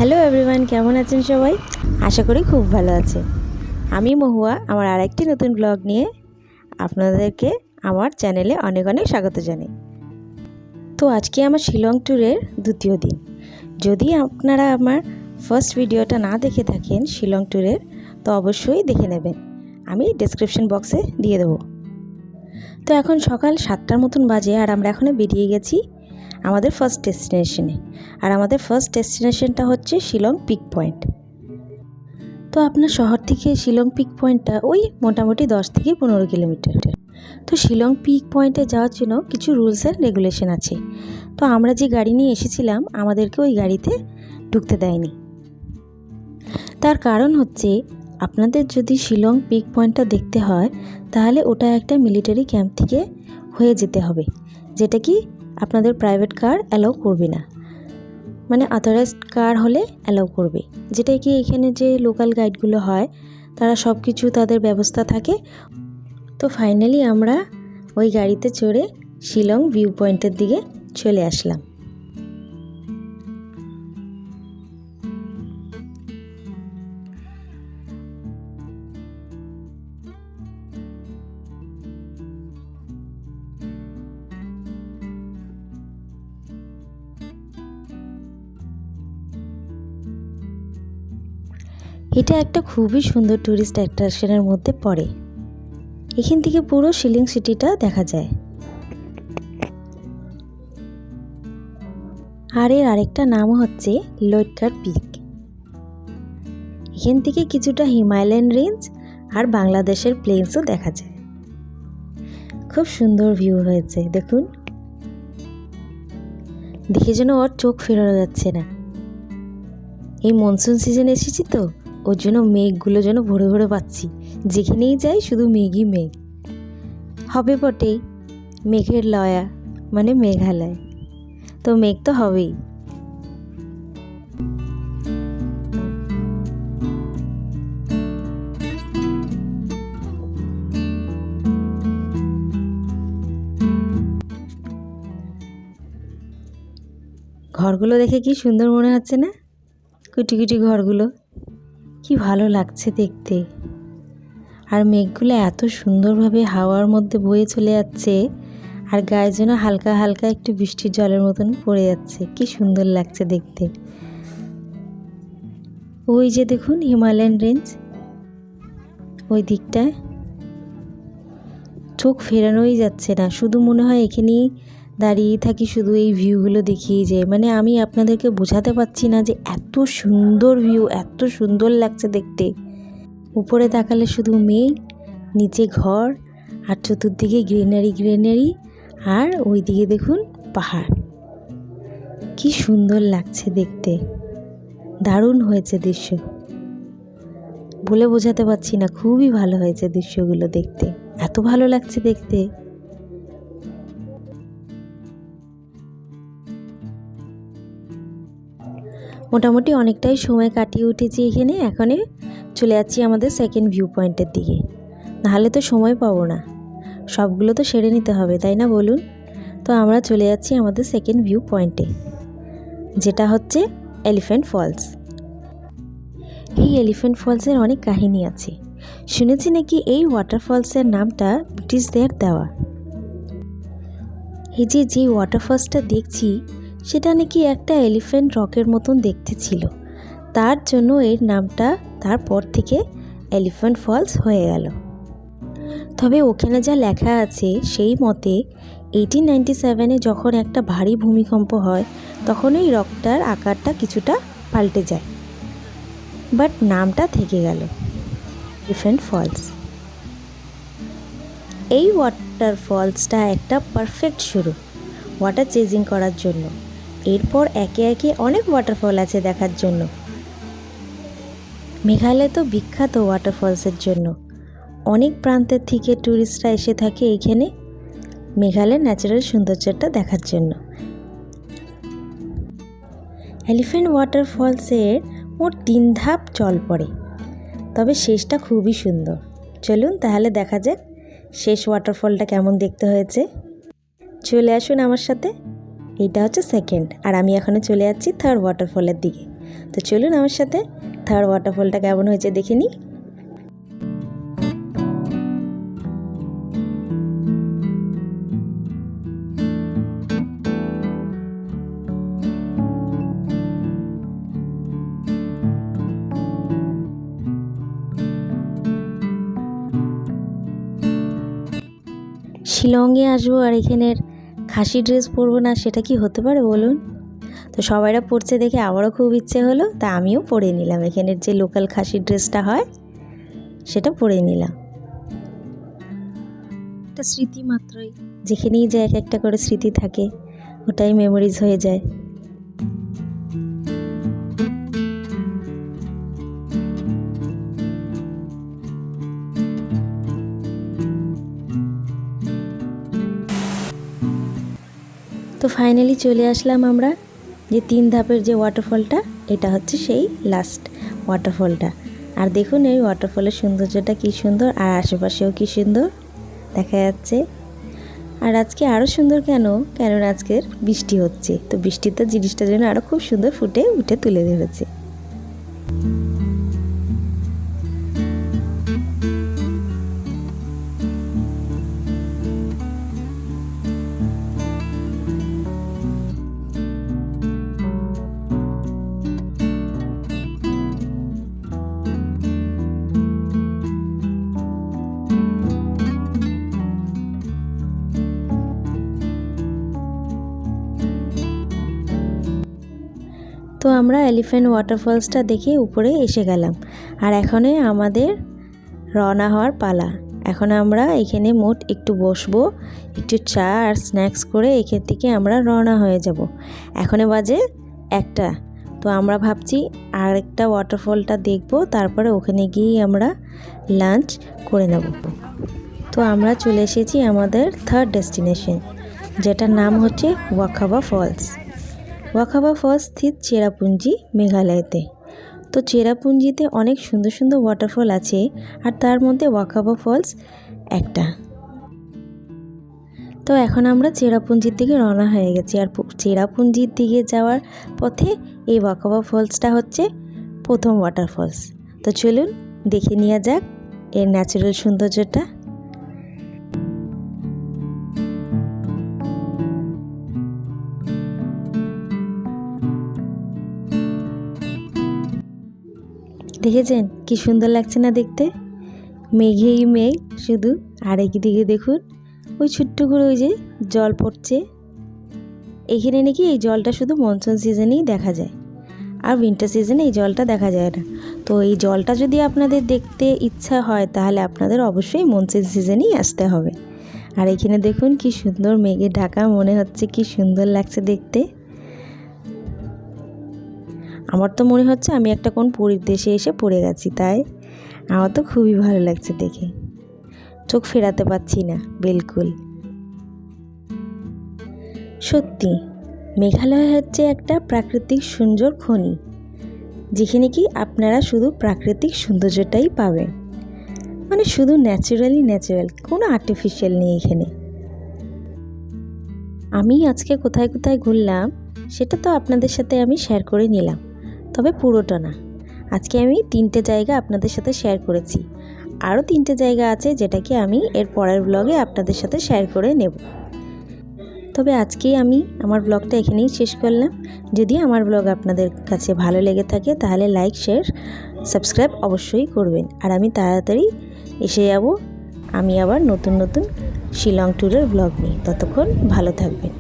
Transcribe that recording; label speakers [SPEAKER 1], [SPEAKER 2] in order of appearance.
[SPEAKER 1] Hello everyone, কেমন আছেন সবাই? আশা করি খুব ভালো আছে। আমি মহুয়া আমার আরেকটি নতুন ব্লগ নিয়ে আপনাদেরকে আমার চ্যানেলে অনেক অনেক স্বাগত জানাই। তো আজকে আমার শিলং ট্যুরের দ্বিতীয় দিন। যদি আপনারা আমার ফার্স্ট ভিডিওটা না দেখে থাকেন শিলং ট্যুরের, তো অবশ্যই দেখে নেবেন, আমি ডেসক্রিপশন বক্সে দিয়ে দেবো। তো এখন সকাল 7টার মতন বাজে আর আমরা এখন বেরিয়ে গেছি আমাদের ফার্স্ট ডেস্টিনেশনে। আর আমাদের ফার্স্ট ডেস্টিনেশনটা হচ্ছে শিলং পিক পয়েন্ট। তো আপনার শহর থেকে শিলং পিক পয়েন্টটা ওই মোটামুটি 10 থেকে 15 কিলোমিটার। তো শিলং পিক পয়েন্টে যাওয়ার জন্য কিছু রুলস অ্যান্ড রেগুলেশন আছে। তো আমরা যে গাড়ি নিয়ে এসেছিলাম আমাদেরকে ওই গাড়িতে ঢুকতে দেয়নি। তার কারণ হচ্ছে আপনাদের যদি শিলং পিক পয়েন্টটা দেখতে হয় তাহলে ওটা একটা মিলিটারি ক্যাম্প থেকে হয়ে যেতে হবে, যেটা কি আপনাদের প্রাইভেট কার অ্যালাউ করবে না, মানে অথরাইজড কার হলে অ্যালাউ করবে। যেটা কি এখানে যে লোকাল গাইডগুলো হয় তারা সব কিছু তাদের ব্যবস্থা থাকে। তো ফাইনালি আমরা ওই গাড়িতে চড়ে শিলং ভিউ পয়েন্টের দিকে চলে আসলাম। এটা একটা খুবই সুন্দর ট্যুরিস্ট অ্যাট্রাকশনের মধ্যে পড়ে। এখান থেকে পুরো শিলং সিটিটা দেখা যায়। আর এর আরেকটা নাম হচ্ছে লটকার পিক। এখান থেকে কিছুটা হিমালয়ান রেঞ্জ আর বাংলাদেশের প্লেন্সও দেখা যায়। খুব সুন্দর ভিউ হয়েছে, দেখুন। দেখে যেন ওর চোখ ফেরানো যাচ্ছে না। এই মনসুন সিজন এসেছি তো ওর জন্য মেঘগুলো যেন ভরে ভরে পাচ্ছি, যেখানেই যাই শুধু মেঘই মেঘ। হবে বটেই, মেঘের লয়া মানে মেঘালয়, তো মেঘ তো হবেই। ঘরগুলো দেখে কি সুন্দর মনে হচ্ছে না? কুটি কুটি ঘরগুলো কি ভালো লাগছে দেখতে। আর মেঘগুলো এত সুন্দরভাবে হাওয়ার মধ্যে বয়ে চলে যাচ্ছে আর গায়ে যেন হালকা হালকা একটু বৃষ্টির জলের মতন পড়ে যাচ্ছে, কি সুন্দর লাগছে দেখতে। ওই যে দেখুন হিমালয়ান রেঞ্জ, ওই দিকটায় চোখ ফেরানোই যাচ্ছে না, শুধু মনে হয় এখানেই দাঁড়িয়ে থাকি, শুধু এই ভিউগুলো দেখিয়ে যায়। মানে আমি আপনাদেরকে বোঝাতে পারছি না যে এত সুন্দর ভিউ, এত সুন্দর লাগছে দেখতে। উপরে তাকালে শুধু মেঘ, নিচে ঘর, আর চতুর্দিকে গ্রিনারি গ্রিনারি, আর ওই দিকে দেখুন পাহাড়। কি সুন্দর লাগছে দেখতে, দারুণ হয়েছে দৃশ্য, বলে বোঝাতে পারছি না। খুবই ভালো হয়েছে দৃশ্যগুলো দেখতে, এত ভালো লাগছে দেখতে। মোটামুটি অনেকটাই সময় কাটিয়ে উঠেছি এখানে। এখনে চলে যাচ্ছি আমাদের সেকেন্ড ভিউ পয়েন্টের দিকে, নাহলে তো সময় পাবো না, সবগুলো তো সেরে নিতে হবে, তাই না বলুন? তো আমরা চলে যাচ্ছি আমাদের সেকেন্ড ভিউ পয়েন্টে, যেটা হচ্ছে এলিফ্যান্ট ফলস। এই এলিফ্যান্ট ফলসের অনেক কাহিনী আছে। শুনেছি নাকি এই ওয়াটারফলসের নামটা ব্রিটিশদের দেওয়া। এই যে ওয়াটারফলসটা দেখছি সেটা নাকি একটা এলিফ্যান্ট রকের মতন দেখতে ছিল, তার জন্য এর নামটা তারপর থেকে এলিফ্যান্ট ফলস হয়ে গেল। তবে ওখানে যা লেখা আছে সেই মতে 1897-এ যখন একটা ভারী ভূমিকম্প হয় তখন এই রকটার আকারটা কিছুটা পাল্টে যায়, বাট নামটা থেকে গেল এলিফ্যান্ট ফলস। এই ওয়াটারফলসটা একটা পারফেক্ট শুরু ওয়াটার চেজিং করার জন্য। এরপর একে একে অনেক ওয়াটারফল আছে দেখার জন্য। মেঘালয় তো বিখ্যাত ওয়াটারফলসের জন্য, অনেক প্রান্তের থেকে ট্যুরিস্টরা এসে থাকে এইখানে মেঘালয়ের ন্যাচারাল সৌন্দর্যটা দেখার জন্য। এলিফ্যান্ট ওয়াটারফলসের মোট 3 ধাপ জল পড়ে, তবে শেষটা খুবই সুন্দর। চলুন তাহলে দেখা যাক শেষ ওয়াটারফলটা কেমন দেখতে হয়েছে। চলে আসুন আমার সাথে। এইটা হচ্ছে সেকেন্ড, আর আমি এখনো চলে যাচ্ছি থার্ড ওয়াটারফলের দিকে। তো চলুন আমার সাথে থার্ড ওয়াটারফলটা কেমন হয়েছে দেখে নিই। শিলংয়ে আসবো আর এখানের খাসি ড্রেস পরবো না, সেটা কি হতে পারে বলুন? তো সবাইরা পরছে দেখে আমারও খুব ইচ্ছে হলো, তা আমিও পরে নিলাম। এখানের যে লোকাল খাসি ড্রেসটা হয় সেটা পরে নিলাম। একটা স্মৃতি মাত্রই, যেখানেই যে এক একটা করে স্মৃতি থাকে, ওটাই মেমোরিজ হয়ে যায়। তো ফাইনালি চলে আসলাম আমরা যে 3 ধাপের যে ওয়াটারফলটা, এটা হচ্ছে সেই লাস্ট ওয়াটারফলটা। আর দেখুন এই ওয়াটারফলের সৌন্দর্যটা কি সুন্দর, আর আশেপাশেও কি সুন্দর দেখা যাচ্ছে। আর আজকে আরও সুন্দর কেননা আজকের বৃষ্টি হচ্ছে, তো বৃষ্টিতে জিনিসটা যেন আরও খুব সুন্দর ফুটে উঠে তুলে ধরেছে। তো আমরা এলিফ্যান্ট ওয়াটারফলসটা দেখে উপরে এসে গেলাম, আর এখন আমাদের রওনা হওয়ার পালা। এখন আমরা এখানে মোট একটু বসবো, একটু চা আর স্ন্যাক্স করে এখান থেকে আমরা রওনা হয়ে যাব। এখন বাজে 1টা। তো আমরা ভাবছি আরেকটা ওয়াটারফলটা দেখব, তারপরে ওখানে গিয়ে আমরা লাঞ্চ করে নেব। তো আমরা চলে এসেছি আমাদের থার্ড ডেস্টিনেশন, যেটার নাম হচ্ছে ওয়াহকাবা ফলস। ওয়াহকাবা ফলস স্থিত চেরাপুঞ্জি মেঘালয়তে। তো চেরাপুঞ্জিতে অনেক সুন্দর সুন্দর ওয়াটারফল আছে, আর তার মধ্যে ওয়াহকাবা ফলস একটা। তো এখন আমরা চেরাপুঞ্জির দিকে রওনা হয়ে গেছি, আর চেরাপুঞ্জির দিকে যাওয়ার পথে এই ওয়াহকাবা ফলসটা হচ্ছে প্রথম ওয়াটারফলস। তো চলুন দেখে নেওয়া যাক এর ন্যাচারাল সৌন্দর্যটা। দেখেছেন কি সুন্দর লাগছে না দেখতে? মেঘেই মেঘ শুধু, আর একদিকে দেখুন ওই ছোট্ট করে ওই যে জল পড়ছে। এখানে নাকি এই জলটা শুধু মনসুন সিজনেই দেখা যায়, আর উইন্টার সিজনে এই জলটা দেখা যায় না। তো এই জলটা যদি আপনাদের দেখতে ইচ্ছা হয় তাহলে আপনাদের অবশ্যই মনসুন সিজনেই আসতে হবে। আর এখানে দেখুন কি সুন্দর মেঘে ঢাকা, মনে হচ্ছে কি সুন্দর লাগছে দেখতে। আমার তো মনে হচ্ছে আমি একটা কোন পুরীর দেশে এসে পড়ে গেছি, তাই আমার তো খুবই ভালো লাগছে দেখে, চোখ ফেরাতে পারছি না বিলকুল। সত্যি মেঘালয় হচ্ছে একটা প্রাকৃতিক সুন্দর খনি, যেখানে কি আপনারা শুধু প্রাকৃতিক সৌন্দর্যটাই পাবেন, মানে শুধু ন্যাচারাল, কোনো আর্টিফিশিয়াল নেই এখানে। আমি আজকে কোথায় কোথায় ঘুরলাম সেটা তো আপনাদের সাথে আমি শেয়ার করে নিলাম, তবে পুরোটা না। আজকে আমি 3টে জায়গা আপনাদের সাথে শেয়ার করেছি, আরও 3টে জায়গা আছে যেটা কি আমি এর পরের ব্লগে আপনাদের সাথে শেয়ার করে নেব। তবে আজকেই আমি আমার ব্লগটা এখানেই শেষ করলাম। যদি আমার ব্লগ আপনাদের কাছে ভালো লেগে থাকে তাহলে লাইক, শেয়ার, সাবস্ক্রাইব অবশ্যই করবেন। আর আমি তাড়াতাড়ি এসে যাব আমি আবার নতুন শিলং ট্যুরের ব্লগ নিয়ে। ততক্ষণ ভালো থাকবেন।